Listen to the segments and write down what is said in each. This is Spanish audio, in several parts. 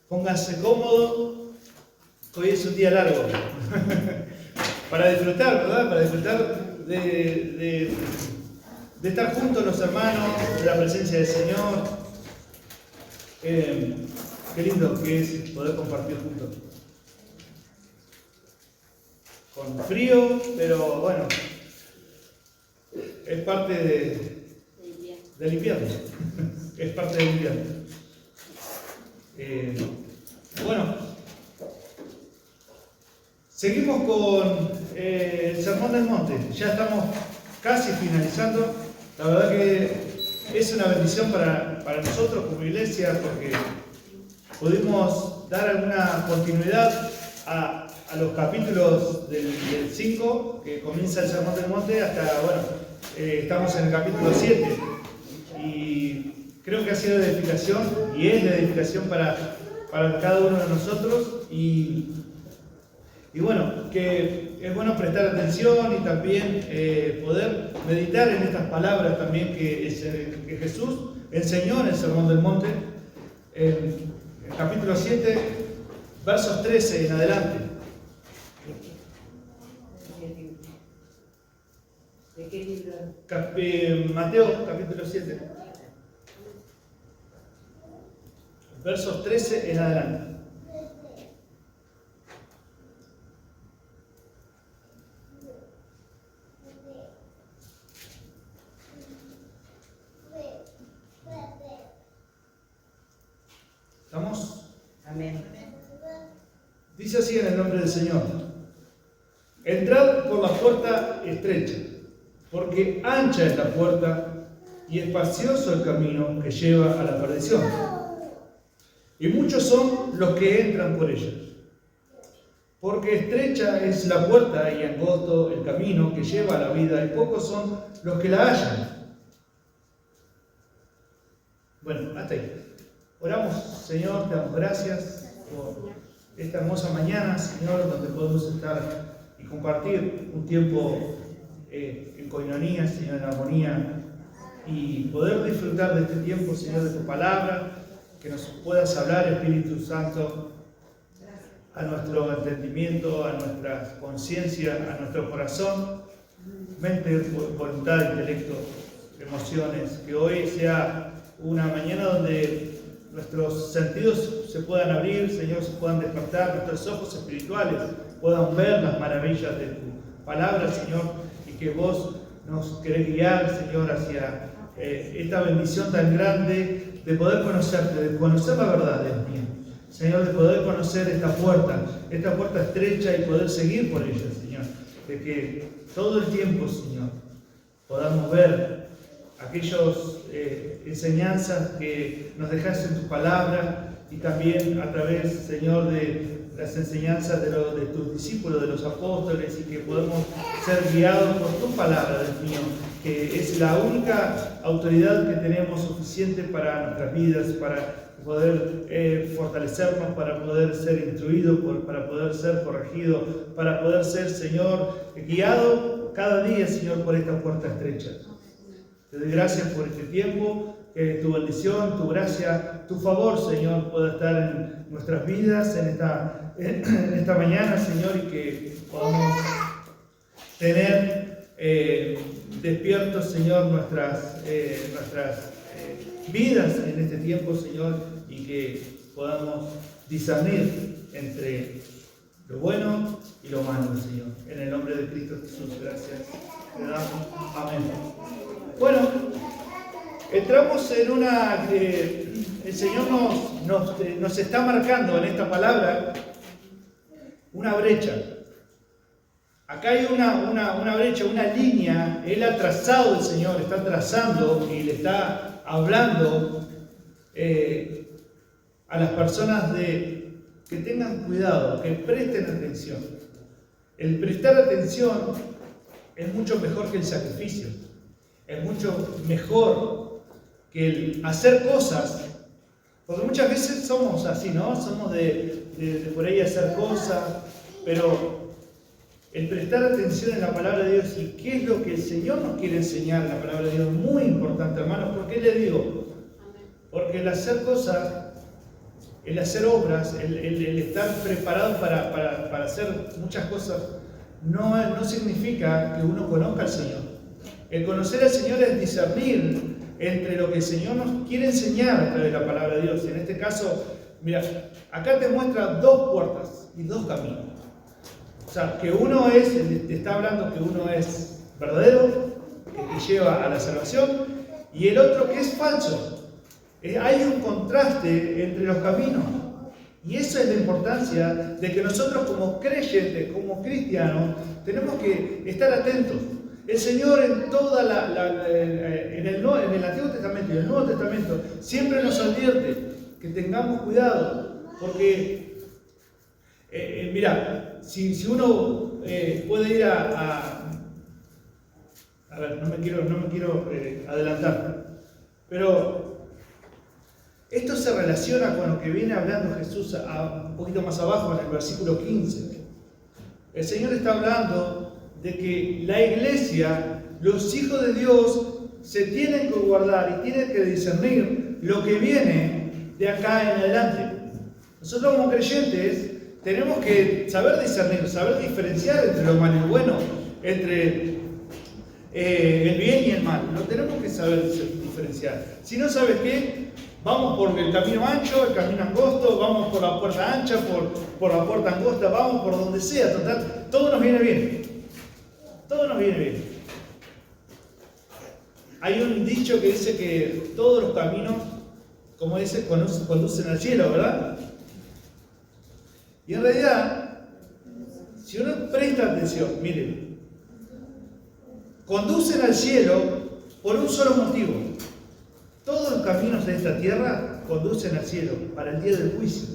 Pónganse cómodo, hoy es un día largo. Para disfrutar, ¿verdad? Para disfrutar de estar juntos los hermanos, de la presencia del Señor. Qué lindo que es poder compartir juntos. Con frío, pero bueno, es parte del invierno. Es parte del invierno. Bueno, seguimos con el Sermón del Monte. Ya estamos casi finalizando. La verdad que es una bendición para nosotros como iglesia porque pudimos dar alguna continuidad a los capítulos del 5, que comienza el Sermón del Monte, hasta, bueno, estamos en el capítulo 7. Y creo que ha sido de edificación y es de edificación para cada uno de nosotros. Y bueno, que es bueno prestar atención y también poder meditar en estas palabras también que Jesús enseñó en el Sermón del Monte, en el capítulo 7, versos 13 en adelante. ¿De qué libro? Mateo, capítulo 7. Versos 13 en adelante. ¿Estamos? Amén. Dice así en el nombre del Señor: entrad por la puerta estrecha, porque ancha es la puerta y espacioso el camino que lleva a la perdición, y muchos son los que entran por ella. Porque estrecha es la puerta y angosto el camino que lleva a la vida, y pocos son los que la hallan. Bueno, hasta ahí. Oramos. Señor, te damos gracias por esta hermosa mañana, Señor, donde podemos estar y compartir un tiempo en coinonía, Señor, en armonía, y poder disfrutar de este tiempo, Señor, de tu palabra, que nos puedas hablar, Espíritu Santo, a nuestro entendimiento, a nuestra conciencia, a nuestro corazón, mente, voluntad, intelecto, emociones. Que hoy sea una mañana donde nuestros sentidos se puedan abrir, Señor, se puedan despertar, nuestros ojos espirituales puedan ver las maravillas de tu palabra, Señor, y que vos nos querés guiar, Señor, hacia esta bendición tan grande de poder conocerte, de conocer la verdad, Dios mío. Señor, de poder conocer esta puerta estrecha y poder seguir por ella, Señor. De que todo el tiempo, Señor, podamos ver aquellas enseñanzas que nos dejaste en tu palabra y también a través, Señor, de las enseñanzas de tus discípulos, de los apóstoles, y que podemos ser guiados por tu palabra, Dios mío, que es la única autoridad que tenemos suficiente para nuestras vidas, para poder fortalecernos, para poder ser instruidos, para poder ser corregidos, para poder ser, Señor, guiado cada día, Señor, por esta puerta estrecha. Te doy gracias por este tiempo, que tu bendición, tu gracia, tu favor, Señor, pueda estar en nuestras vidas en esta mañana, Señor, y que podamos tener despiertos, Señor, nuestras vidas en este tiempo, Señor, y que podamos discernir entre lo bueno y lo malo, Señor. En el nombre de Cristo Jesús, gracias. Te damos. Amén. Bueno, entramos en una que el Señor nos está marcando en esta palabra una brecha. Acá hay una brecha, una línea. Él ha trazado, el Señor está trazando y le está hablando a las personas que tengan cuidado, que presten atención. El prestar atención es mucho mejor que el sacrificio. Es mucho mejor que el hacer cosas, porque muchas veces somos así, ¿no? Somos de por ahí hacer cosas, pero el prestar atención en la palabra de Dios y qué es lo que el Señor nos quiere enseñar en la palabra de Dios es muy importante, hermanos. ¿Por qué le digo? Porque el hacer cosas el hacer obras, el estar preparado para hacer muchas cosas, no significa que uno conozca al Señor. El conocer al Señor es discernir entre lo que el Señor nos quiere enseñar a través de la palabra de Dios. En este caso, mira, acá te muestra dos puertas y dos caminos. O sea, que uno te está hablando que uno es verdadero, que te lleva a la salvación, y el otro que es falso. Hay un contraste entre los caminos. Y esa es la importancia de que nosotros como creyentes, como cristianos, tenemos que estar atentos. El Señor en en el Antiguo Testamento y en el Nuevo Testamento siempre nos advierte que tengamos cuidado, porque mira, si uno puede ir a ver, no me quiero adelantar, pero esto se relaciona con lo que viene hablando Jesús un poquito más abajo en el versículo 15. El Señor está hablando de que la iglesia, los hijos de Dios, se tienen que guardar y tienen que discernir lo que viene de acá en adelante. Nosotros como creyentes tenemos que saber discernir, saber diferenciar entre lo malo y lo bueno, entre el bien y el mal. Lo tenemos que saber diferenciar. Si no, ¿sabes qué? Vamos por el camino ancho, el camino angosto, vamos por la puerta ancha, por la puerta angosta, vamos por donde sea, total, todo nos viene bien. Todo nos viene bien. Hay un dicho que dice que todos los caminos, como dice, conducen al cielo, ¿verdad? Y en realidad, si uno presta atención, miren, conducen al cielo por un solo motivo. Todos los caminos de esta tierra conducen al cielo para el día del juicio.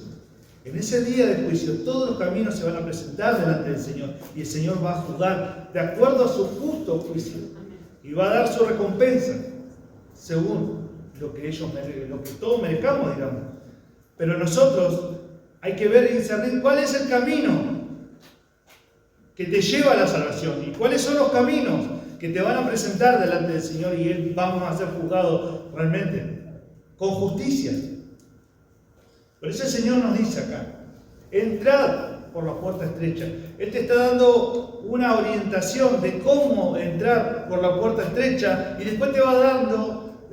En ese día del juicio, todos los caminos se van a presentar delante del Señor y el Señor va a juzgar de acuerdo a su justo juicio y va a dar su recompensa según lo que todos merezcamos, digamos. Pero nosotros hay que ver y discernir cuál es el camino que te lleva a la salvación y cuáles son los caminos que te van a presentar delante del Señor y vamos a ser juzgados realmente con justicia. Por eso el Señor nos dice acá, entrad por la puerta estrecha. Él te está dando una orientación de cómo entrar por la puerta estrecha y después te va dando,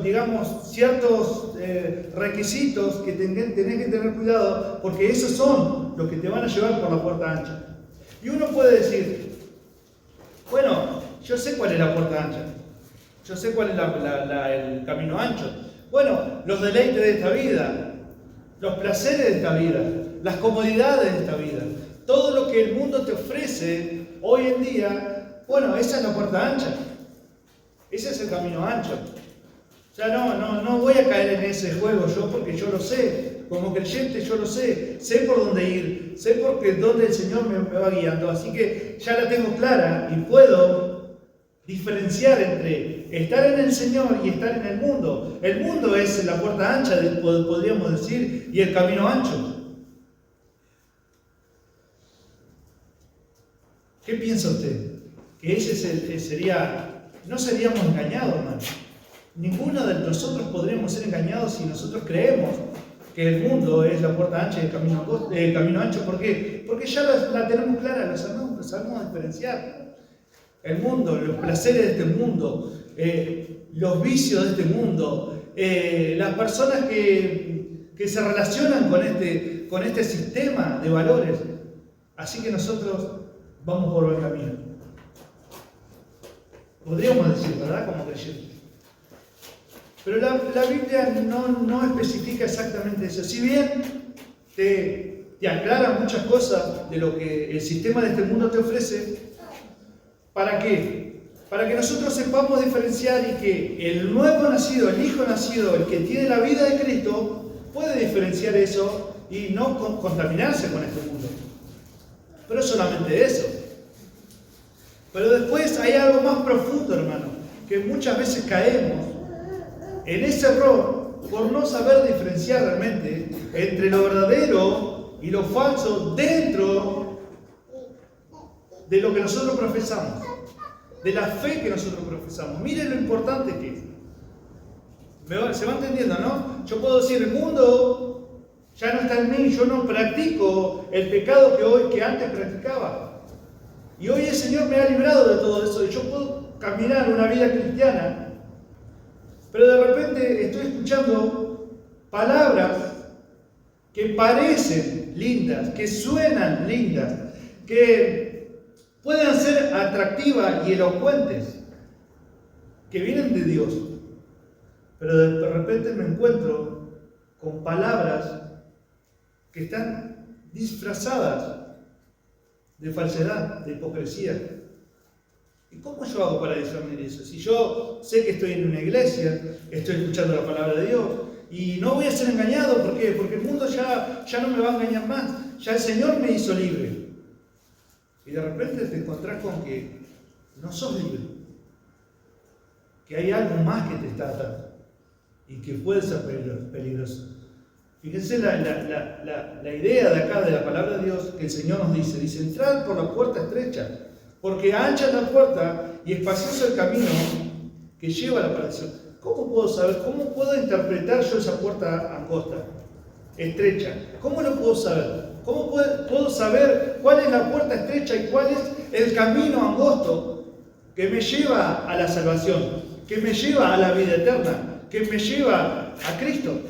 digamos, ciertos requisitos que tenés que tener cuidado, porque esos son los que te van a llevar por la puerta ancha. Y uno puede decir, bueno, yo sé cuál es la puerta ancha, yo sé cuál es el camino ancho. Bueno, los deleites de esta vida, los placeres de esta vida, las comodidades de esta vida, todo lo que el mundo te ofrece hoy en día, bueno, esa es la puerta ancha, ese es el camino ancho. O sea, no voy a caer en ese juego yo, porque yo lo sé, como creyente yo lo sé por dónde ir, sé dónde el Señor me va guiando, así que ya la tengo clara y puedo diferenciar entre estar en el Señor y estar en el mundo. El mundo es la puerta ancha, podríamos decir, y el camino ancho. ¿Qué piensa usted? Que ese sería, no seríamos engañados, hermano. Ninguno de nosotros podríamos ser engañados si nosotros creemos que el mundo es la puerta ancha y el camino ancho. ¿Por qué? Porque ya la tenemos clara, lo sabemos diferenciar. El mundo, los placeres de este mundo, los vicios de este mundo, las personas que se relacionan con este sistema de valores. Así que nosotros vamos por buen camino. Podríamos decir, ¿verdad? Como creyentes. Pero la Biblia no especifica exactamente eso. Si bien te aclara muchas cosas de lo que el sistema de este mundo te ofrece, ¿para qué? Para que nosotros sepamos diferenciar y que el nuevo nacido, el hijo nacido, el que tiene la vida de Cristo, puede diferenciar eso y no contaminarse con este mundo. Pero solamente eso. Pero después hay algo más profundo, hermano, que muchas veces caemos en ese error por no saber diferenciar realmente entre lo verdadero y lo falso dentro de lo que nosotros profesamos, de la fe que nosotros profesamos. Miren lo importante que es. ¿Se va entendiendo, no? Yo puedo decir, el mundo Ya no está en mí, yo no practico el pecado que antes practicaba. Y hoy el Señor me ha librado de todo eso y yo puedo caminar una vida cristiana. Pero de repente estoy escuchando palabras que parecen lindas, que suenan lindas, que puedan ser atractivas y elocuentes, que vienen de Dios. Pero de repente me encuentro con palabras que están disfrazadas de falsedad, de hipocresía. ¿Y cómo yo hago para discernir eso? Si yo sé que estoy en una iglesia, estoy escuchando la palabra de Dios, y no voy a ser engañado, ¿por qué? Porque el mundo ya no me va a engañar más, ya el Señor me hizo libre. Y de repente te encontrás con que no sos libre, que hay algo más que te está atando, y que puede ser peligroso. Fíjense la idea de acá de la palabra de Dios que el Señor nos dice, entrad por la puerta estrecha, porque ancha es la puerta y espacioso el camino que lleva a la perdición. ¿Cómo puedo saber? ¿Cómo puedo interpretar yo esa puerta angosta, estrecha? ¿Cómo lo puedo saber? ¿Cómo puedo saber cuál es la puerta estrecha y cuál es el camino angosto que me lleva a la salvación, que me lleva a la vida eterna, que me lleva a Cristo?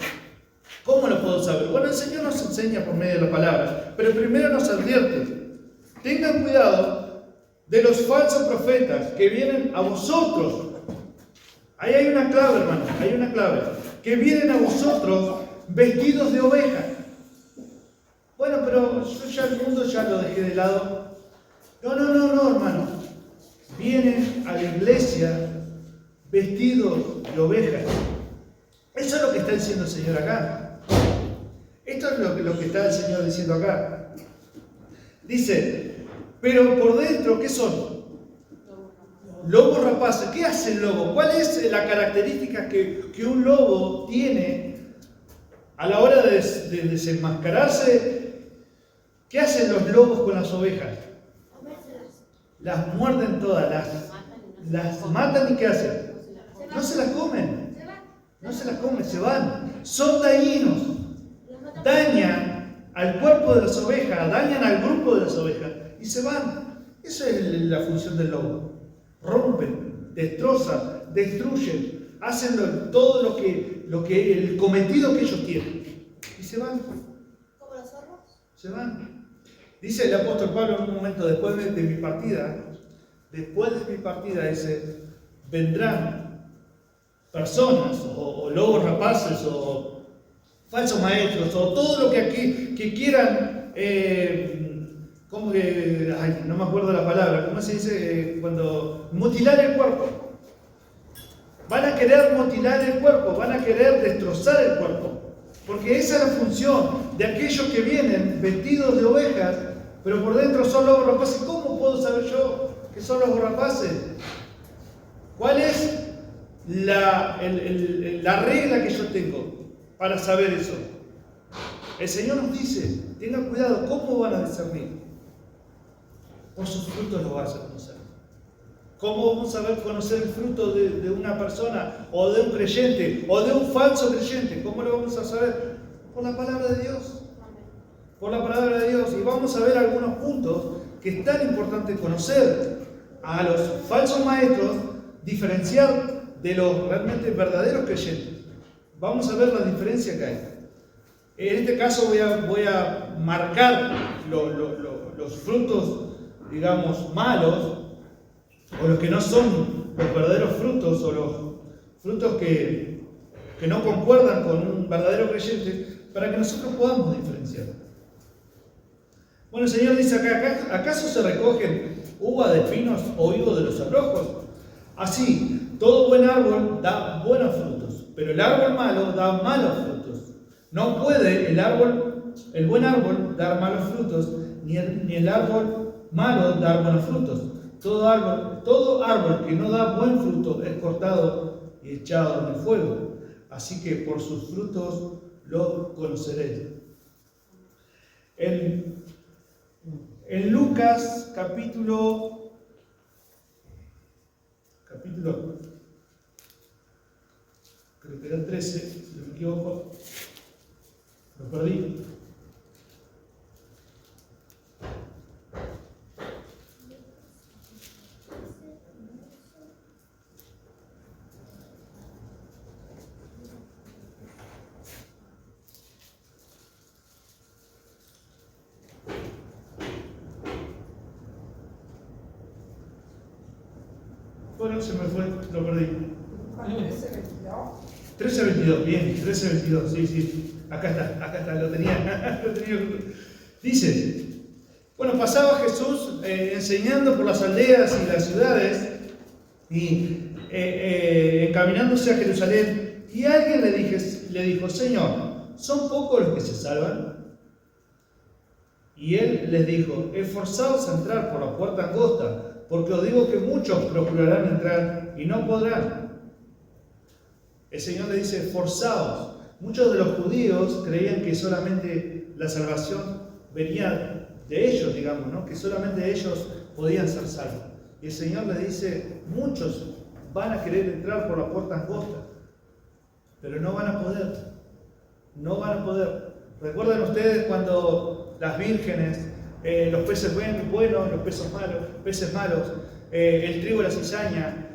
¿Cómo lo puedo saber? Bueno, el Señor nos enseña por medio de la palabra, pero primero nos advierte: tengan cuidado de los falsos profetas que vienen a vosotros. Ahí hay una clave, hermano, hay una clave. Que vienen a vosotros vestidos de oveja. Bueno, pero yo ya el mundo ya lo dejé de lado. No, hermano. Vienen a la iglesia vestidos de oveja. Eso es lo que está diciendo el Señor acá. Esto es lo que está el Señor diciendo acá. Dice, pero por dentro, ¿qué son? Lobos rapaces. ¿Qué hace el lobo? ¿Cuál es la característica que un lobo tiene a la hora de desenmascararse? ¿Qué hacen los lobos con las ovejas? Las muerden todas, las matan y ¿qué hacen? No se las comen. No se las comen, se van. Son dañinos. Dañan al cuerpo de las ovejas, dañan al grupo de las ovejas y se van. Esa es la función del lobo. Rompen, destrozan, destruyen, hacen todo lo que el cometido que ellos tienen. Y se van. ¿Como los zorros? Se van. Dice el apóstol Pablo en un momento después de mi partida, dice, vendrán personas o lobos rapaces o falsos maestros o todo lo que aquí que quieran, como que, no me acuerdo la palabra, ¿cómo se dice? Cuando mutilar el cuerpo. Van a querer mutilar el cuerpo, van a querer destrozar el cuerpo, porque esa es la función de aquellos que vienen vestidos de ovejas, pero por dentro son lobos rapaces. ¿Cómo puedo saber yo que son lobos rapaces? ¿Cuál es la regla que yo tengo para saber eso? El Señor nos dice, tengan cuidado, ¿cómo van a discernir? Por sus frutos los vas a conocer. ¿Cómo vamos a conocer el fruto de una persona, o de un creyente, o de un falso creyente? ¿Cómo lo vamos a saber? Por la palabra de Dios. Por la palabra de Dios. Y vamos a ver algunos puntos que es tan importante conocer a los falsos maestros, diferenciar de los realmente verdaderos creyentes. Vamos a ver la diferencia que hay. En este caso voy a marcar los frutos, digamos, malos, o los que no son los verdaderos frutos, o los frutos que no concuerdan con un verdadero creyente, para que nosotros podamos diferenciar. Bueno, el Señor dice acá, ¿acaso se recogen uva de espinos o higo de los abrojos? Así, todo buen árbol da buenos frutos, pero el árbol malo da malos frutos. No puede el buen árbol dar malos frutos, ni el árbol malo dar buenos frutos. Todo árbol que no da buen fruto es cortado y echado en el fuego. Así que por sus frutos los conoceréis. En Lucas capítulo, creo que era 13, si no me equivoco, Lo perdí. Bueno, se me fue, lo perdí. 13:22, bien, 13:22, sí. Acá está, lo tenía. Dice, bueno, pasaba Jesús enseñando por las aldeas y las ciudades y encaminándose a Jerusalén, y alguien le dijo, Señor, ¿son pocos los que se salvan? Y él les dijo, esforzaos a entrar por la puerta angosta, porque os digo que muchos procurarán entrar y no podrán. El Señor le dice, esforzaos. Muchos de los judíos creían que solamente la salvación venía de ellos, digamos, ¿no? Que solamente ellos podían ser salvos. Y el Señor le dice, muchos van a querer entrar por la puerta angosta, pero no van a poder. No van a poder. ¿Recuerdan ustedes cuando las vírgenes, los peces buenos, los peces malos, el trigo y la cizaña,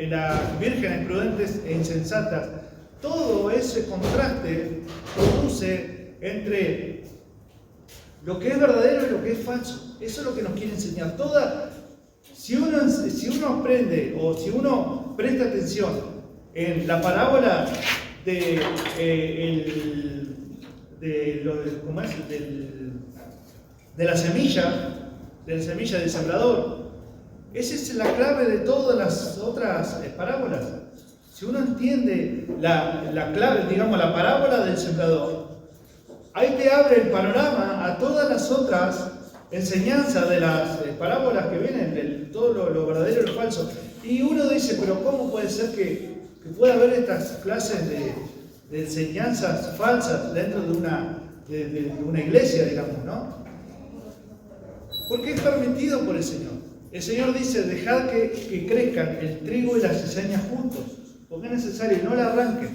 las vírgenes prudentes e insensatas, todo ese contraste produce entre lo que es verdadero y lo que es falso? Eso es lo que nos quiere enseñar. Si uno aprende o si uno presta atención en la parábola de la semilla del sembrador, esa es la clave de todas las otras parábolas. Si uno entiende la clave, digamos, la parábola del sembrador, ahí te abre el panorama a todas las otras enseñanzas de las parábolas que vienen, de todo lo verdadero y lo falso. Y uno dice, pero ¿cómo puede ser que pueda haber estas clases de enseñanzas falsas dentro de una iglesia, digamos, ¿no? Porque es permitido por el Señor. El Señor dice, dejad que crezcan el trigo y la cizaña juntos, porque es necesario, y no la arranquen.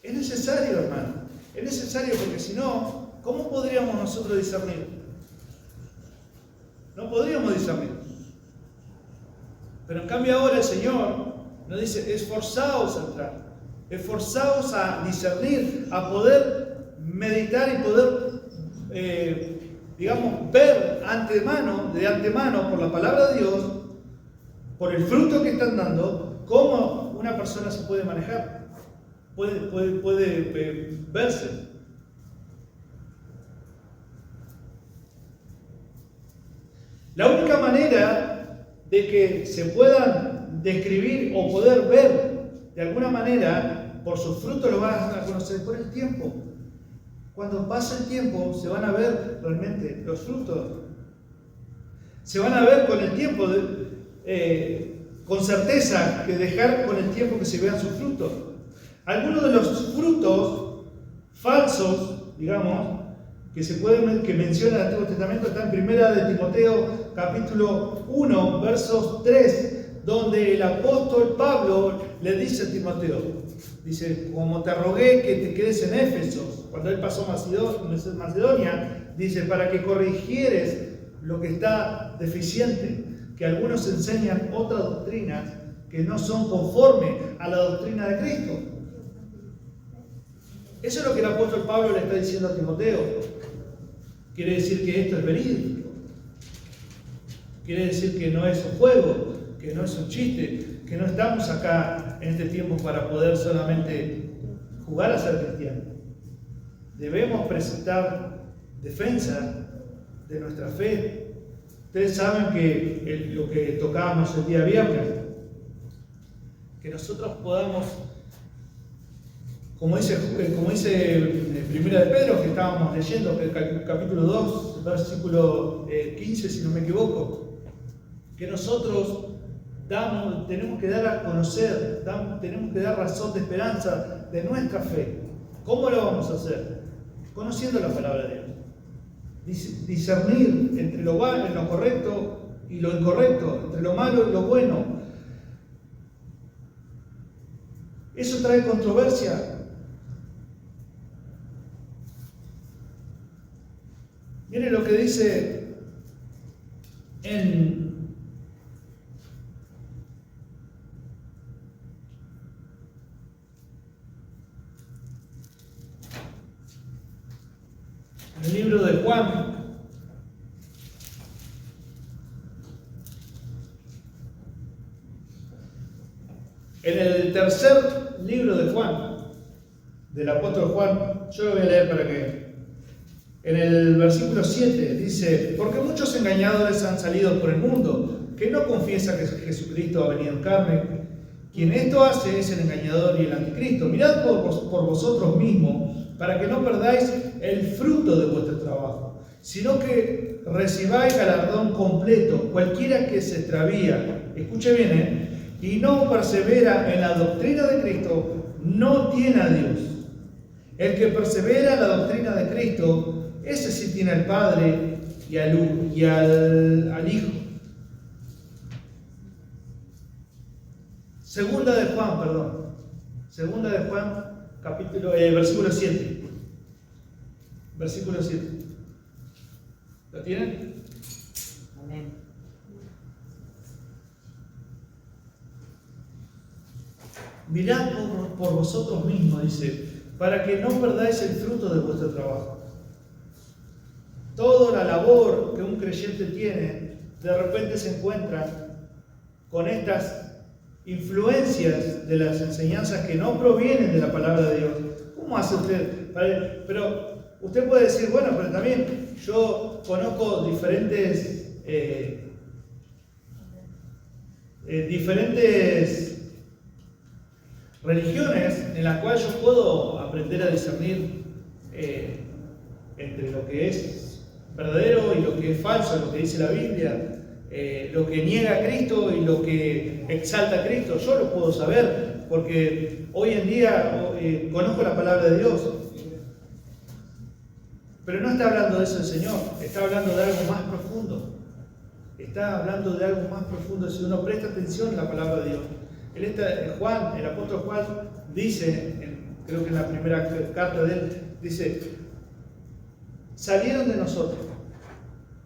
Es necesario, hermano. Es necesario porque si no, ¿cómo podríamos nosotros discernir? No podríamos discernir. Pero en cambio ahora el Señor nos dice, esforzaos a entrar, esforzaos a discernir, a poder meditar y poder, ver de antemano, por la palabra de Dios, por el fruto que están dando, cómo una persona se puede manejar, puede verse. La única manera de que se puedan describir o poder ver de alguna manera, por sus frutos lo van a conocer por el tiempo. Cuando pasa el tiempo se van a ver realmente los frutos. Se van a ver con el tiempo, con certeza, que dejar con el tiempo que se vean sus frutos. Algunos de los frutos falsos, digamos, que menciona el Antiguo Testamento, está en 1 de Timoteo, capítulo 1, versos 3, donde el apóstol Pablo le dice a Timoteo, dice, como te rogué que te quedes en Éfeso, cuando él pasó Macedonia, dice, para que corrigieres lo que está deficiente, que algunos enseñan otras doctrinas que no son conforme a la doctrina de Cristo. Eso es lo que el apóstol Pablo le está diciendo a Timoteo. Quiere decir que esto es verídico. Quiere decir que no es un juego, que no es un chiste, que no estamos acá en este tiempo para poder solamente jugar a ser cristianos. Debemos presentar defensa de nuestra fe. Ustedes saben que lo que tocábamos el día viernes, que nosotros podamos, como dice Primera de Pedro, que estábamos leyendo, el capítulo 2, versículo 15, si no me equivoco, que nosotros tenemos que dar a conocer, tenemos que dar razón de esperanza de nuestra fe. ¿Cómo lo vamos a hacer? Conociendo la palabra de Dios. Discernir entre lo correcto y lo incorrecto, entre lo malo y lo bueno. Eso trae controversia. Miren lo que dice en el libro de Juan. En el tercer libro de Juan, del apóstol Juan, yo lo voy a leer para que... En el versículo 7 dice: porque muchos engañadores han salido por el mundo, que no confiesa que Jesucristo ha venido en carne. Quien esto hace es el engañador y el anticristo. Mirad por vosotros mismos, para que no perdáis el fruto de vuestro trabajo, sino que recibáis galardón completo. Cualquiera que se extravía, escuche bien, y no persevera en la doctrina de Cristo, no tiene a Dios. El que persevera en la doctrina de Cristo, ese sí tiene al Padre y al Hijo. Segunda de Juan, versículo 7. Versículo 7. ¿Lo tienen? Amén. Mirad por vosotros mismos, dice, para que no perdáis el fruto de vuestro trabajo. Toda la labor que un creyente tiene, de repente se encuentra con estas influencias de las enseñanzas que no provienen de la palabra de Dios. ¿Cómo hace usted? Pero usted puede decir, bueno, pero también yo conozco diferentes religiones en las cuales yo puedo aprender a discernir entre lo que es verdadero y lo que es falso, lo que dice la Biblia, lo que niega a Cristo y lo que exalta a Cristo. Yo lo puedo saber porque hoy en día conozco la palabra de Dios. Pero no está hablando de eso el Señor, está hablando de algo más profundo. Está hablando de algo más profundo si uno presta atención a la palabra de Dios. El apóstol Juan dice, creo que en la primera carta de él, dice: salieron de nosotros,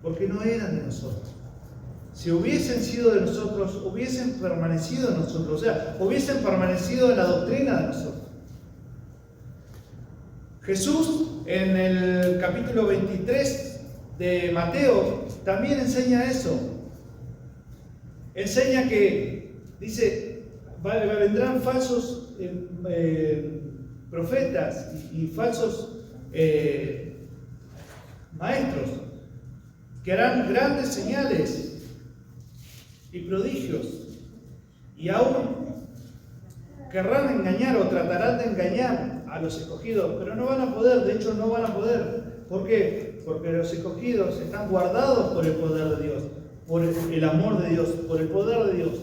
porque no eran de nosotros. Si hubiesen sido de nosotros, hubiesen permanecido en nosotros, o sea, hubiesen permanecido en la doctrina de nosotros. Jesús, en el capítulo 23 de Mateo, también enseña eso. Enseña que, dice, vendrán falsos profetas y falsos maestros que harán grandes señales y prodigios, y aún querrán engañar o tratarán de engañar a los escogidos, pero no van a poder. De hecho, no van a poder. ¿Por qué? Porque los escogidos están guardados por el poder de Dios, por el amor de Dios, por el poder de Dios.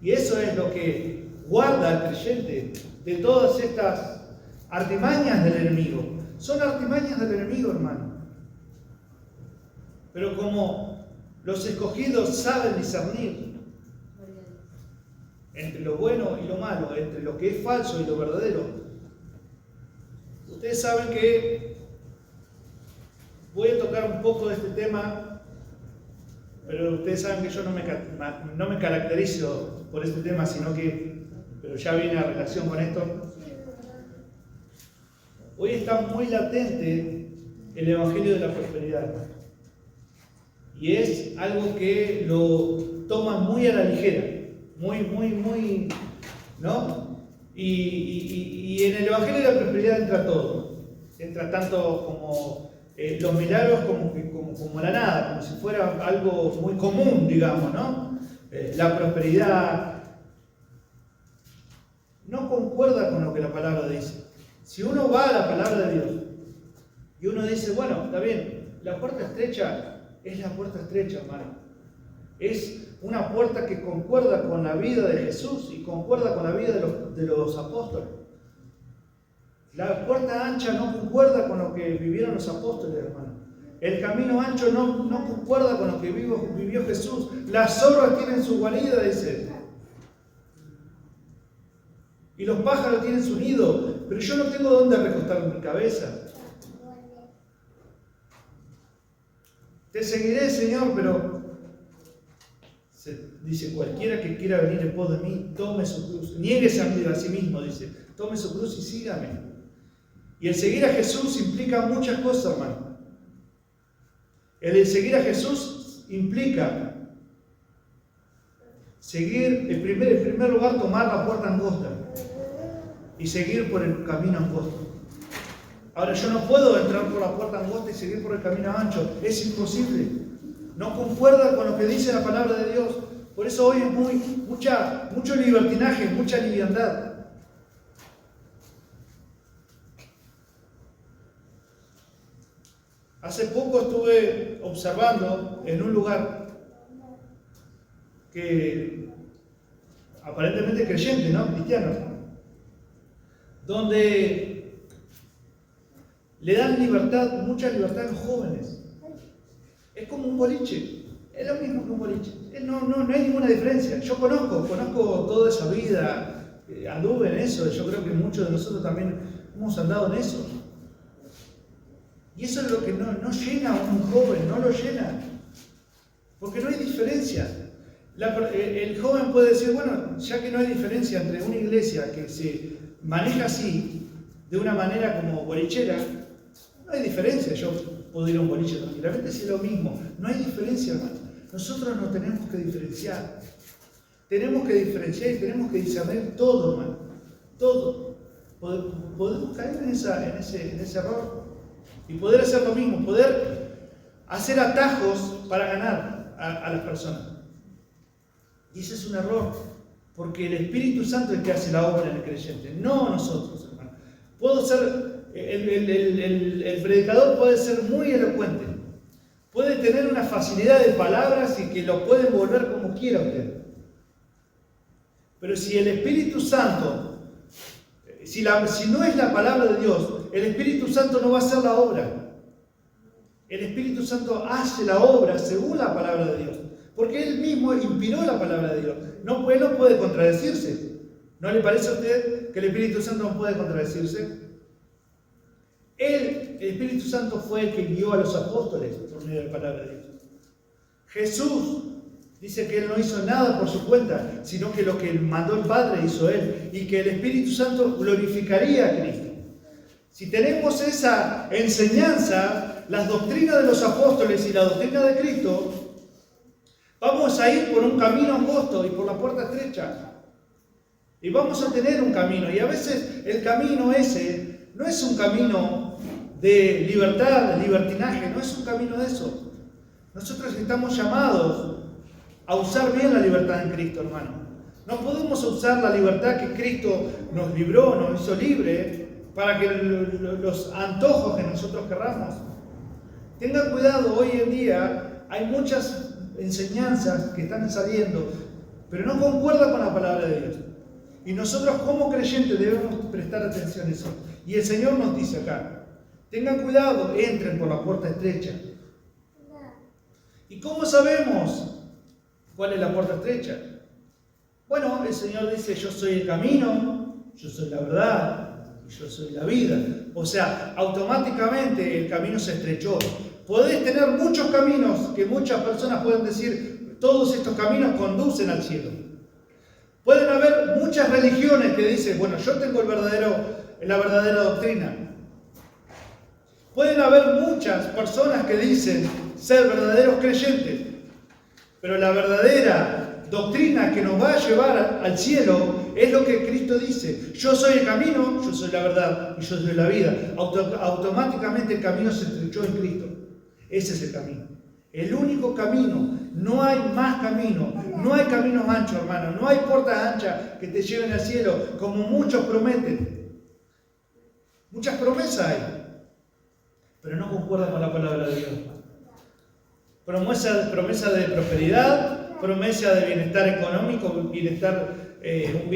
Y eso es lo que guarda al creyente de todas estas artimañas del enemigo. Son artimañas del enemigo, hermano. Pero como los escogidos saben discernir entre lo bueno y lo malo, entre lo que es falso y lo verdadero, ustedes saben que voy a tocar un poco de este tema, pero ustedes saben que yo no me caracterizo por este tema, pero ya viene a relación con esto. Hoy está muy latente el Evangelio de la Prosperidad. Y es algo que lo toman muy a la ligera, muy, ¿no? Y en el Evangelio de la Prosperidad entra todo. Entra tanto como los milagros como la nada, como si fuera algo muy común, digamos, ¿no? La prosperidad no concuerda con lo que la palabra dice. Si uno va a la palabra de Dios y uno dice, bueno, está bien, la puerta estrecha es la puerta estrecha, hermano. Es una puerta que concuerda con la vida de Jesús y concuerda con la vida de los apóstoles. La puerta ancha no concuerda con lo que vivieron los apóstoles, hermano. El camino ancho no concuerda con lo que vivió Jesús. Las zorras tienen su guarida, dice. Y los pájaros tienen su nido. Pero yo no tengo dónde recostar mi cabeza. Te seguiré, Señor, pero dice, cualquiera que quiera venir en pos de mí, tome su cruz. Niéguese a sí mismo, dice, tome su cruz y sígame. Y el seguir a Jesús implica muchas cosas, hermano. El seguir a Jesús implica seguir, en primer lugar, tomar la puerta angosta y seguir por el camino angosto. Ahora, yo no puedo entrar por la puerta angosta y seguir por el camino ancho. Es imposible. No concuerda con lo que dice la palabra de Dios. Por eso hoy es mucho libertinaje, mucha liviandad. Hace poco estuve observando en un lugar que aparentemente creyente, ¿no? Cristiano, donde le dan libertad, mucha libertad a los jóvenes. Es como un boliche, es lo mismo que un boliche. No hay ninguna diferencia. Yo conozco toda esa vida, anduve en eso, yo creo que muchos de nosotros también hemos andado en eso. Y eso es lo que no llena a un joven, no lo llena. Porque no hay diferencia. El joven puede decir, bueno, ya que no hay diferencia entre una iglesia que se maneja así, de una manera como bolichera, no hay diferencia. Yo puedo ir a un boliche tranquilamente, si es lo mismo. No hay diferencia, hermano. Nosotros nos tenemos que diferenciar. Tenemos que diferenciar y tenemos que discernir todo, hermano. Todo. Podemos caer en ese error. Y poder hacer lo mismo, poder hacer atajos para ganar a las personas. Y ese es un error, porque el Espíritu Santo es el que hace la obra en el creyente, no nosotros, hermano. El predicador puede ser muy elocuente, puede tener una facilidad de palabras y que lo puede envolver como quiera usted. Pero si el Espíritu Santo, si no es la palabra de Dios, el Espíritu Santo no va a hacer la obra. El Espíritu Santo hace la obra según la palabra de Dios. Porque Él mismo inspiró la palabra de Dios. Él no puede contradecirse. ¿No le parece a usted que el Espíritu Santo no puede contradecirse? El Espíritu Santo fue el que guió a los apóstoles por medio de la palabra de Dios. Jesús dice que Él no hizo nada por su cuenta, sino que lo que mandó el Padre hizo Él. Y que el Espíritu Santo glorificaría a Cristo. Si tenemos esa enseñanza, las doctrinas de los apóstoles y la doctrina de Cristo, vamos a ir por un camino angosto y por la puerta estrecha. Y vamos a tener un camino. Y a veces el camino ese no es un camino de libertad, de libertinaje, no es un camino de eso. Nosotros estamos llamados a usar bien la libertad en Cristo, hermano. No podemos usar la libertad que Cristo nos libró, nos hizo libre, para que los antojos que nosotros querramos. Tengan cuidado, hoy en día hay muchas enseñanzas que están saliendo, pero no concuerdan con la palabra de Dios. Y nosotros como creyentes debemos prestar atención a eso. Y el Señor nos dice acá, tengan cuidado, entren por la puerta estrecha. ¿Y cómo sabemos cuál es la puerta estrecha? Bueno, el Señor dice, yo soy el camino, yo soy la verdad, yo soy la vida. O sea, automáticamente el camino se estrechó. Podés tener muchos caminos que muchas personas pueden decir, todos estos caminos conducen al cielo. Pueden haber muchas religiones que dicen, bueno, yo tengo la verdadera doctrina. Pueden haber muchas personas que dicen ser verdaderos creyentes, pero la verdadera doctrina que nos va a llevar al cielo es lo que Cristo dice. Yo soy el camino, yo soy la verdad y yo soy la vida. Automáticamente el camino se estrechó en Cristo. Ese es el camino. El único camino. No hay más camino. No hay caminos anchos, hermano. No hay puertas anchas que te lleven al cielo, como muchos prometen. Muchas promesas hay, pero no concuerdan con la palabra de Dios. Promesa de prosperidad, promesa de bienestar económico, un bienestar en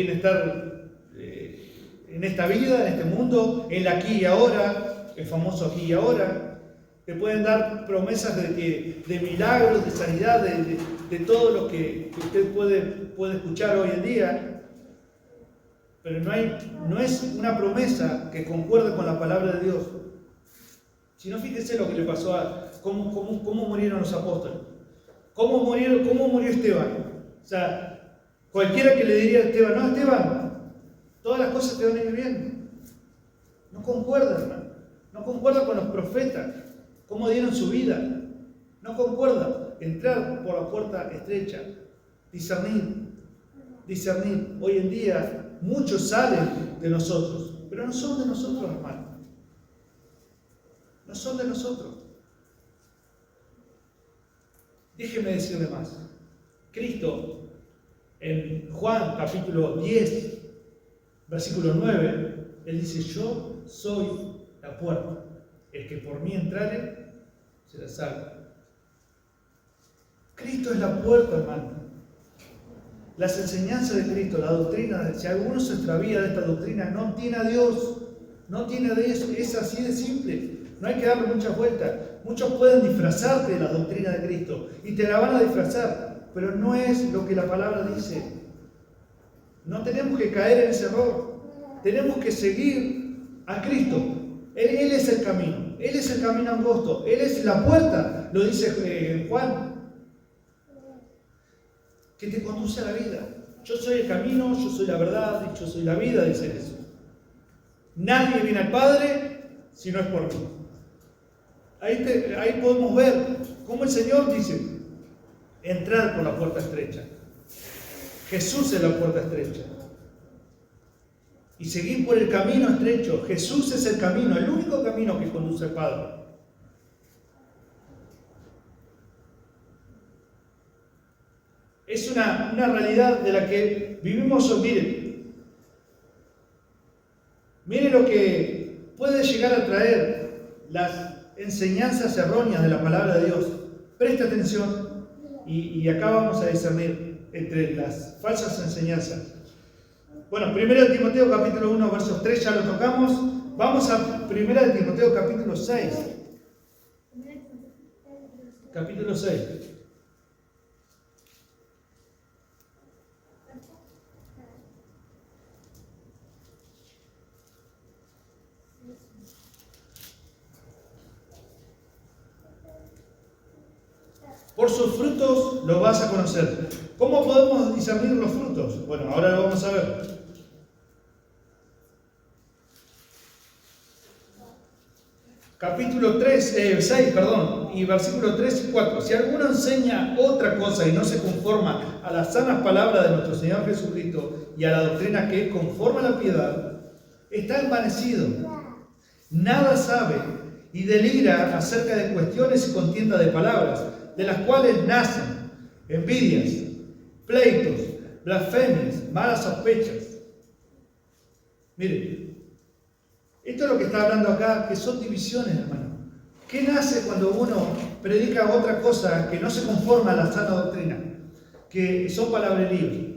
esta vida, en este mundo, en el aquí y ahora, el famoso aquí y ahora. Te pueden dar promesas de milagros, de sanidad, de todo lo que usted puede escuchar hoy en día. Pero no es una promesa que concuerde con la palabra de Dios. Si no, fíjese lo que le pasó cómo murieron los apóstoles. ¿Cómo murió Esteban? O sea, cualquiera que le diría a Esteban, no, Esteban, todas las cosas te van a ir bien. No concuerda, hermano. No concuerda con los profetas, cómo dieron su vida. No concuerda. Entrar por la puerta estrecha, discernir. Hoy en día muchos salen de nosotros, pero no son de nosotros, hermano. No son de nosotros. Déjeme decirle más. Cristo, en Juan capítulo 10, versículo 9, Él dice, yo soy la puerta. El que por mí entrare, será salvo. Cristo es la puerta, hermano. Las enseñanzas de Cristo, la doctrina, si alguno se extravía de esta doctrina, no tiene a Dios. No tiene a Dios. Es así de simple. No hay que darle muchas vueltas. Muchos pueden disfrazarte de la doctrina de Cristo y te la van a disfrazar, pero no es lo que la palabra dice. No tenemos que caer en ese error. Tenemos que seguir a Cristo. Él es el camino. Él es el camino angosto. Él es la puerta, lo dice Juan, que te conduce a la vida. Yo soy el camino, yo soy la verdad y yo soy la vida, dice Jesús. Nadie viene al Padre si no es por mí. Ahí podemos ver cómo el Señor dice, entrar por la puerta estrecha. Jesús es la puerta estrecha. Y seguir por el camino estrecho. Jesús es el camino, el único camino que conduce al Padre. Es una realidad de la que vivimos hoy. Mire lo que puede llegar a traer las enseñanzas erróneas de la palabra de Dios. Presta atención y acá vamos a discernir entre las falsas enseñanzas. Bueno, 1 Timoteo capítulo 1, versos 3 ya lo tocamos. Vamos a 1 Timoteo capítulo 6. Capítulo 6. Por sus frutos los vas a conocer. ¿Cómo podemos discernir los frutos? Bueno, ahora lo vamos a ver. Capítulo 6, y versículos 3 y 4. Si alguno enseña otra cosa y no se conforma a las sanas palabras de nuestro Señor Jesucristo y a la doctrina que es conforme a la piedad, está envanecido, nada sabe y delira acerca de cuestiones y contienda de palabras, de las cuales nacen envidias, pleitos, blasfemias, malas sospechas. Miren, esto es lo que está hablando acá, que son divisiones, hermano. ¿Qué nace cuando uno predica otra cosa que no se conforma a la sana doctrina? Que son palabreríos.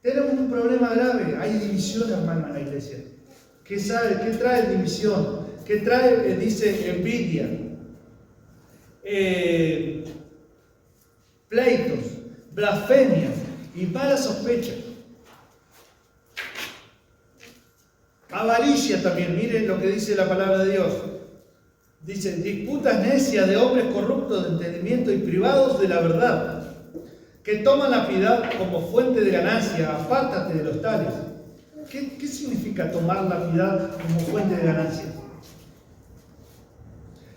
Tenemos un problema grave, hay división, hermano, en la iglesia. ¿Qué trae división? ¿Qué trae, dice, envidia? Pleitos, blasfemias y malas sospechas. Avaricia también, miren lo que dice la palabra de Dios. Dice, disputas necias de hombres corruptos de entendimiento y privados de la verdad, que toman la piedad como fuente de ganancia. Apártate de los tales. ¿Qué significa tomar la piedad como fuente de ganancia?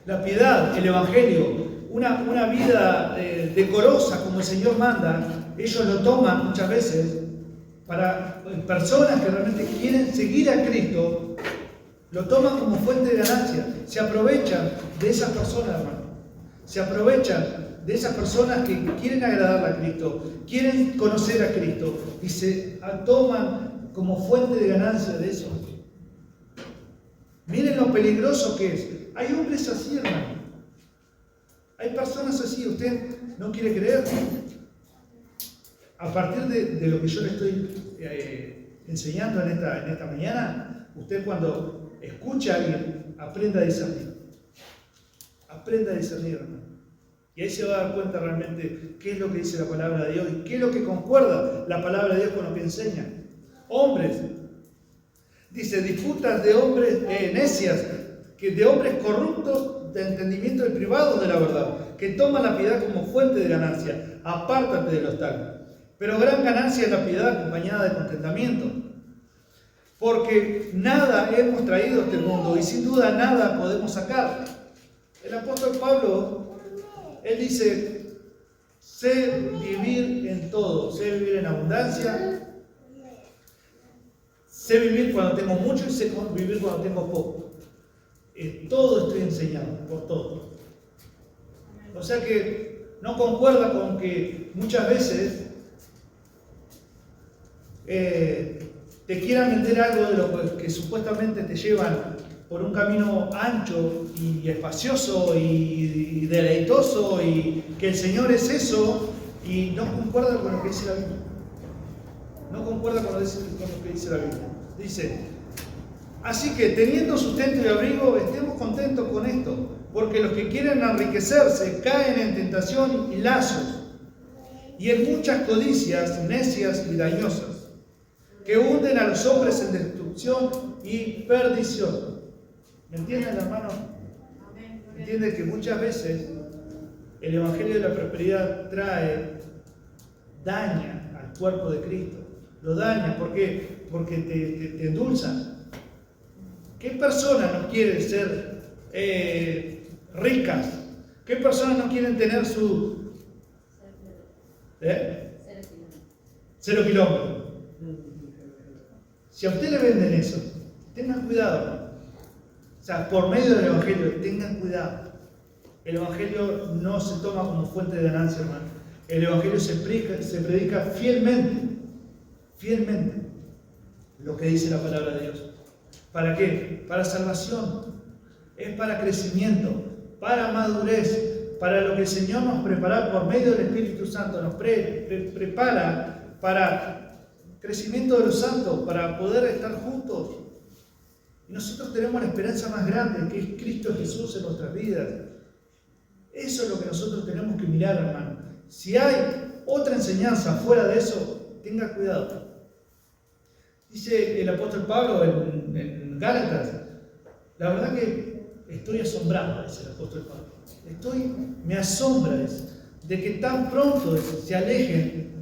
La piedad, el evangelio, una vida decorosa como el Señor manda, ellos lo toman muchas veces para personas que realmente quieren seguir a Cristo, lo toman como fuente de ganancia. Se aprovechan de esas personas, hermano. Se aprovechan de esas personas que quieren agradar a Cristo, quieren conocer a Cristo y se toman como fuente de ganancia de eso. Miren lo peligroso que es. Hay hombres así, hermano. Hay personas así. Usted no quiere creer. A partir de lo que yo le estoy enseñando en esta mañana, usted cuando escucha a alguien, aprenda a discernir. Aprenda a discernir, hermano. Y ahí se va a dar cuenta realmente qué es lo que dice la palabra de Dios y qué es lo que concuerda la palabra de Dios con lo que enseña. Hombres, dice, disputas de hombres necias, que de hombres corruptos de entendimiento y privado de la verdad, que toma la piedad como fuente de ganancia. Apártate de los tales. Pero gran ganancia es la piedad acompañada de contentamiento. Porque nada hemos traído a este mundo y sin duda nada podemos sacar. El apóstol Pablo, él dice, sé vivir en todo, sé vivir en abundancia, sé vivir cuando tengo mucho y sé vivir cuando tengo poco. Todo estoy enseñado, por todo. O sea que no concuerda con que muchas veces te quieran vender algo de lo que supuestamente te llevan por un camino ancho y espacioso y deleitoso y que el Señor es eso y no concuerda con lo que dice la Biblia. No concuerda con lo que dice la Biblia. Dice, así que teniendo sustento y abrigo, estemos contentos con esto, porque los que quieren enriquecerse caen en tentación y lazos y en muchas codicias necias y dañosas, que hunden a los hombres en destrucción y perdición. ¿Me entienden, hermano? Entiende que muchas veces el Evangelio de la prosperidad daña al cuerpo de Cristo. Lo daña, ¿por qué? Porque te endulza. ¿Qué personas no quieren ser ricas? ¿Qué personas no quieren tener su... 0 kilómetros? Si a usted le venden eso, tengan cuidado, hermano. O sea, por medio del Evangelio, tengan cuidado. El Evangelio no se toma como fuente de ganancia, hermano. El Evangelio se predica fielmente lo que dice la palabra de Dios. ¿Para qué? Para salvación. Es para crecimiento, para madurez, para lo que el Señor nos prepara por medio del Espíritu Santo. Nos prepara para crecimiento de los santos, para poder estar juntos. Y nosotros tenemos la esperanza más grande, que es Cristo Jesús en nuestras vidas. Eso es lo que nosotros tenemos que mirar, hermano. Si hay otra enseñanza fuera de eso, tenga cuidado. Dice el apóstol Pablo en Gálatas, la verdad que estoy asombrado, dice el apóstol Pablo. Me asombra de que tan pronto se alejen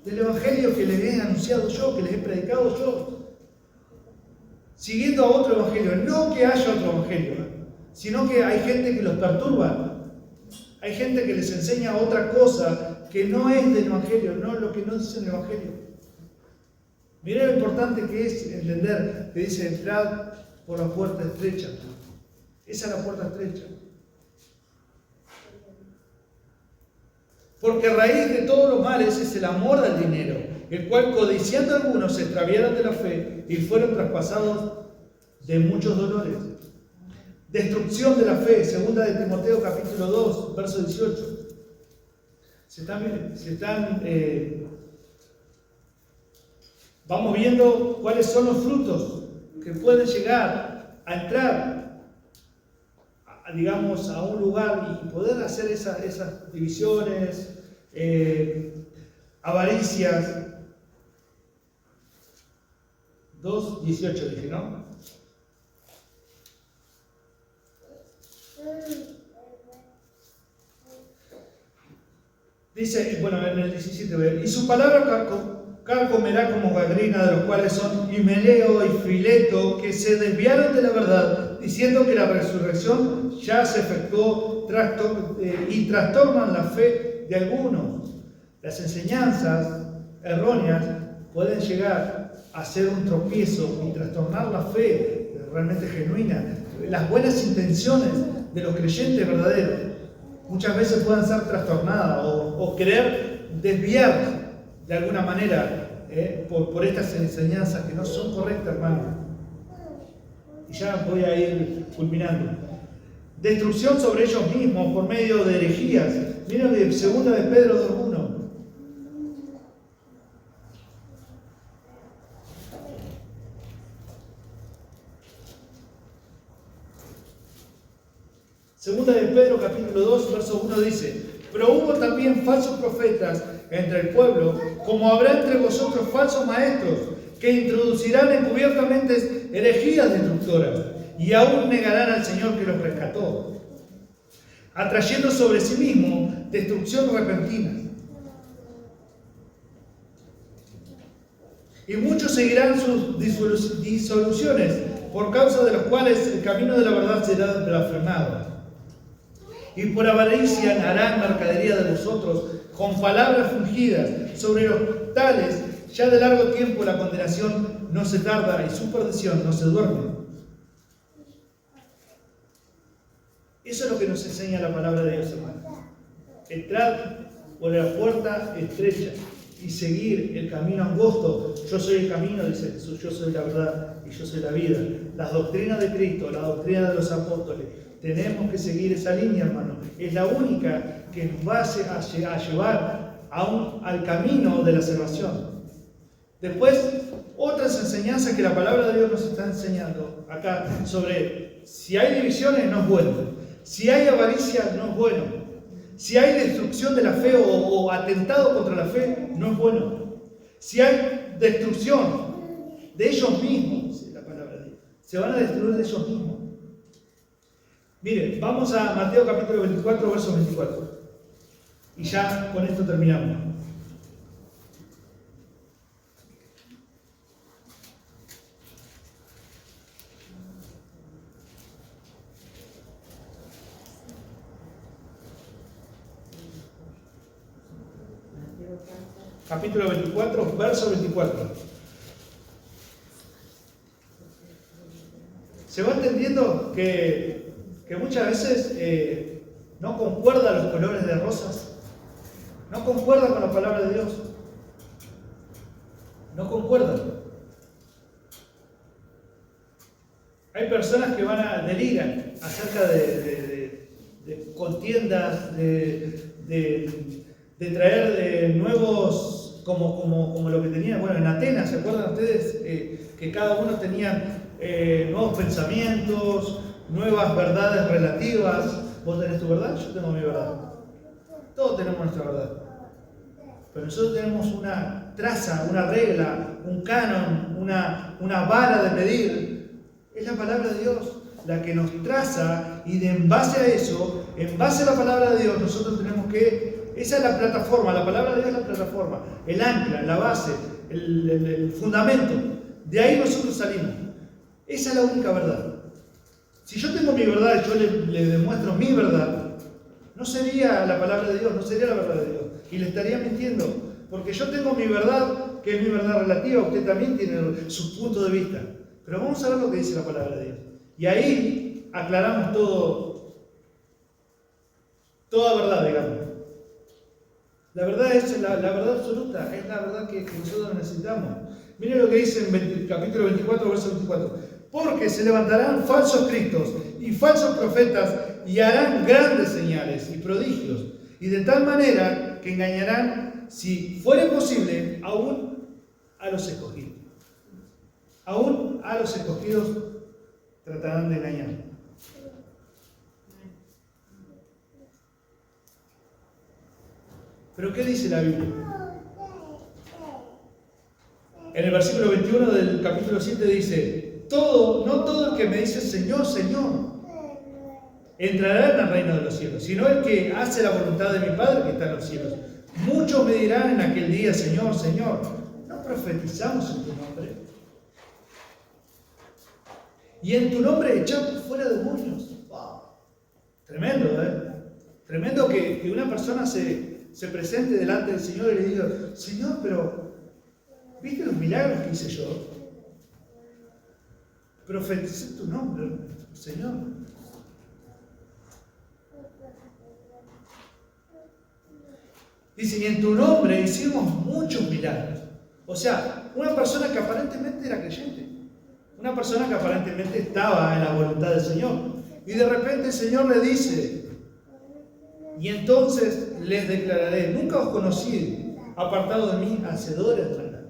del Evangelio que les he anunciado yo, que les he predicado yo, siguiendo a otro Evangelio. No que haya otro Evangelio, sino que hay gente que los perturba, hay gente que les enseña otra cosa que no es del Evangelio, no lo que no dice el Evangelio. Mirá lo importante que es entender que dice entrad por la puerta estrecha. Esa es la puerta estrecha. Porque a raíz de todos los males es el amor al dinero, el cual codiciando algunos se extraviaron de la fe y fueron traspasados de muchos dolores. Destrucción de la fe, segunda de Timoteo capítulo 2, verso 18. Vamos viendo cuáles son los frutos que pueden llegar a entrar, digamos, a un lugar y poder hacer esas divisiones, avaricias. 2:18 dije, ¿no? Dice, bueno, en el 17, y su palabra carcomerá como gangrena, de los cuales son Himeneo y Fileto, que se desviaron de la verdad, diciendo que la resurrección ya se efectuó y trastornan la fe de algunos. Las enseñanzas erróneas pueden llegar a ser un tropiezo y trastornar la fe realmente genuina. Las buenas intenciones de los creyentes verdaderos muchas veces pueden ser trastornadas o querer desviar de alguna manera por estas enseñanzas que no son correctas, hermano. Y ya voy a ir culminando. Destrucción sobre ellos mismos por medio de herejías. Miren de 2 de Pedro 2:1. Segunda de Pedro capítulo 2, verso 1 dice: pero hubo también falsos profetas entre el pueblo, como habrá entre vosotros falsos maestros, que introducirán encubiertamente herejías destructoras, y aún negarán al Señor que los rescató, atrayendo sobre sí mismo destrucción repentina. Y muchos seguirán sus disoluciones, por causa de las cuales el camino de la verdad será blasfemado. Y por avaricia harán mercadería de vosotros, con palabras fingidas. Sobre los tales, ya de largo tiempo la condenación no se tarda y su perdición no se duerme. Eso es lo que nos enseña la palabra de Dios, hermano. Entrar por la puerta estrecha y seguir el camino angosto. Yo soy el camino, dice Jesús, yo soy la verdad y yo soy la vida. Las doctrinas de Cristo, la doctrina de los apóstoles, tenemos que seguir esa línea, hermano. Es la única que nos va a llevar al camino de la salvación. Después, otras enseñanzas que la palabra de Dios nos está enseñando acá sobre si hay divisiones no es bueno, si hay avaricia no es bueno, si hay destrucción de la fe o atentado contra la fe no es bueno, si hay destrucción de ellos mismos, dice la palabra de Dios, se van a destruir de ellos mismos. Mire, vamos a Mateo capítulo 24, verso 24. Y ya con esto terminamos. Capítulo 24, verso 24. Se va entendiendo que muchas veces no concuerdan los colores de rosas, no concuerdan con la palabra de Dios, no concuerdan. Hay personas que deliran acerca de contiendas, de traer nuevos, como lo que tenían, bueno, en Atenas, ¿se acuerdan ustedes? Que cada uno tenía nuevos pensamientos, nuevas verdades relativas. Vos tenés tu verdad, yo tengo mi verdad. Todos tenemos nuestra verdad. Pero nosotros tenemos una traza, una regla, un canon, una vara de medir. Es la palabra de Dios la que nos traza, y en base a eso, en base a la palabra de Dios, nosotros tenemos que... Esa es la plataforma, la palabra de Dios es la plataforma, el ancla, la base, el fundamento. De ahí nosotros salimos. Esa es la única verdad. Si yo tengo mi verdad y yo le demuestro mi verdad, no sería la palabra de Dios, no sería la verdad de Dios. Y le estaría mintiendo. Porque yo tengo mi verdad, que es mi verdad relativa, usted también tiene su punto de vista. Pero vamos a ver lo que dice la palabra de Dios. Y ahí aclaramos toda verdad, digamos. La verdad es la verdad absoluta, es la verdad que nosotros necesitamos. Miren lo que dice en el capítulo 24, verso 24. Porque se levantarán falsos cristos y falsos profetas y harán grandes señales y prodigios, y de tal manera que engañarán, si fuere posible, aún a los escogidos. Aún a los escogidos tratarán de engañar. ¿Pero qué dice la Biblia? En el versículo 21 del capítulo 7 dice: no todo el que me dice Señor, Señor, entrará en el reino de los cielos, sino el que hace la voluntad de mi Padre que está en los cielos. Muchos me dirán en aquel día: Señor, Señor, ¿no profetizamos en tu nombre? Y en tu nombre echamos fuera demonios. ¡Wow! Tremendo, ¿eh? Tremendo que una persona se presente delante del Señor y le diga: Señor, pero ¿viste los milagros que hice yo? Profeticé tu nombre, Señor. Dice: y en tu nombre hicimos muchos milagros. O sea, una persona que aparentemente era creyente, una persona que aparentemente estaba en la voluntad del Señor, y de repente el Señor le dice: y entonces les declararé, nunca os conocí, apartado de mí, hacedores de maldad.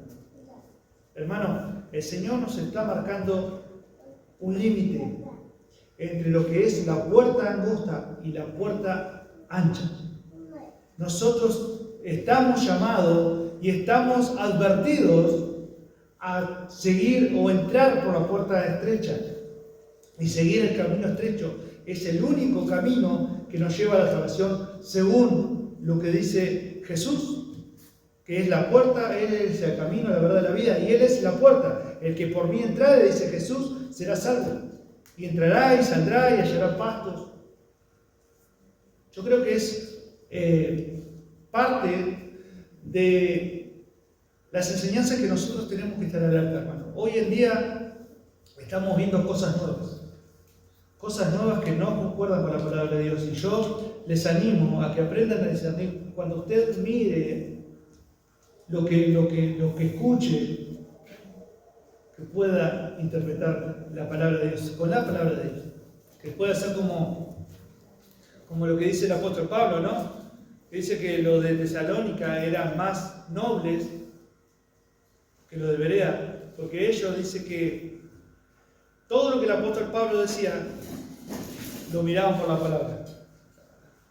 Hermano, el Señor nos está marcando un límite entre lo que es la puerta angosta y la puerta ancha. Nosotros estamos llamados y estamos advertidos a seguir o entrar por la puerta estrecha y seguir el camino estrecho. Es el único camino que que nos lleva a la salvación según lo que dice Jesús, que es la puerta, Él es el camino, la verdad, la vida, y Él es la puerta. El que por mí entrare, dice Jesús, será salvo. Y entrará y saldrá y hallará pastos. Yo creo que es parte de las enseñanzas que nosotros tenemos que estar alerta, hermano. Hoy en día estamos viendo cosas nuevas que no concuerdan con la palabra de Dios. Y yo les animo a que aprendan a discernir. Cuando usted mire lo que escuche, que pueda interpretar la palabra de Dios, con la palabra de Dios, que pueda ser como lo que dice el apóstol Pablo, ¿no? Que dice que los de Tesalónica eran más nobles que los de Berea, porque ellos dicen que todo lo que el apóstol Pablo decía lo miraban por la palabra.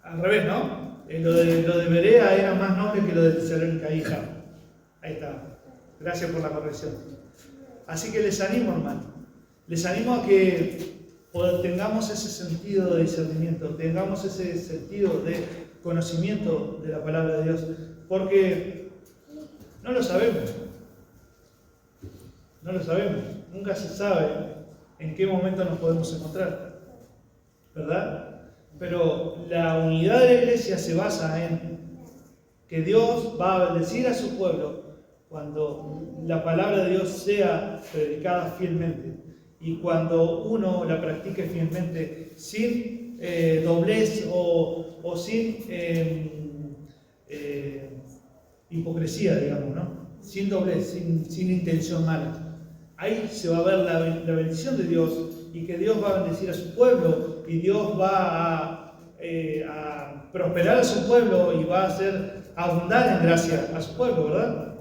Al revés, ¿no? Lo de Berea era más noble que lo de Tesalónica. Ahí está. Gracias por la corrección. Así que les animo, hermano. Les animo a que tengamos ese sentido de discernimiento, tengamos ese sentido de conocimiento de la palabra de Dios, porque no lo sabemos. No lo sabemos. Nunca se sabe en qué momento nos podemos encontrar, ¿verdad? Pero la unidad de la iglesia se basa en que Dios va a bendecir a su pueblo cuando la palabra de Dios sea predicada fielmente y cuando uno la practique fielmente sin doblez o sin hipocresía, digamos, ¿no? Sin doblez, sin intención mala. Ahí se va a ver la bendición de Dios y que Dios va a bendecir a su pueblo y Dios va a prosperar a su pueblo y va a hacer abundar en gracia a su pueblo, ¿verdad?